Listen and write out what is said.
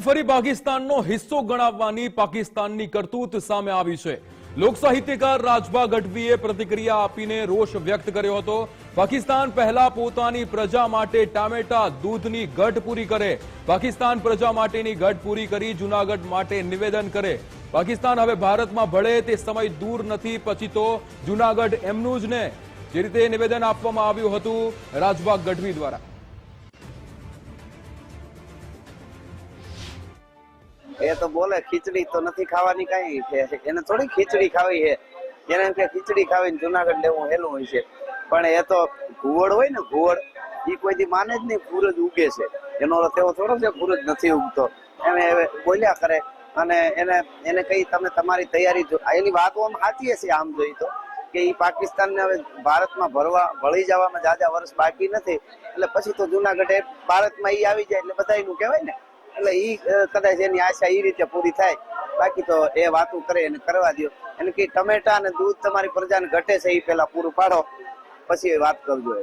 ફરી પાકિસ્તાનનો હિસ્સો ગણાવવાની પાકિસ્તાનની કરતૂત સામે આવી છે। લોક સાહિત્યકાર રાજભા ગઢવીએ પ્રતિક્રિયા આપીને રોષ વ્યક્ત કર્યો હતો। પાકિસ્તાન પહેલા પોતાની પ્રજા માટે ટામેટા દૂધની ઘટ પૂરી કરે, પાકિસ્તાન પ્રજા માટેની ઘટ પૂરી કરી જૂનાગઢ માટે નિવેદન કરે। પાકિસ્તાન હવે ભારતમાં ભળે તે સમય દૂર નથી, પછી તો જૂનાગઢ એમનું જ ને, જે રીતે નિવેદન આપવામાં આવ્યું હતું રાજભા ગઢવી દ્વારા। એ તો બોલે ખીચડી તો નથી ખાવાની, કઈ એને થોડી ખીચડી ખાવી છે, એને એમ કે ખીચડી ખાવીને જુનાગઢ લેવું હેલું હોય છે। પણ એ તો ઘુવડ હોય ને, ઘુવડ એ કોઈ દી માને જ નહીં સૂરજ ઉગે છે, એનો અર્થ એવો થોડો છે સૂરજ નથી ઉગતો। એને બોલ્યા કરે અને એને કઈ તમે તમારી તૈયારી જો, એની વાતો આમ સાચી હશે આમ જોઈ તો, કે એ પાકિસ્તાનને હવે ભારતમાં ભળી જવામાં જાજા વર્ષ બાકી નથી, એટલે પછી તો જુનાગઢ ભારતમાં ઈ આવી જાય એટલે બધાયનું કહેવાય ને, એટલે ઈ કદાચ એની આશા એ રીતે પૂરી થાય। બાકી તો એ વાતો કરે એને કરવા દો, એને કઈ ટમેટા અને દૂધ તમારી પ્રજાને ઘટે છે એ પેલા પૂરું પાડો, પછી વાત કરજો।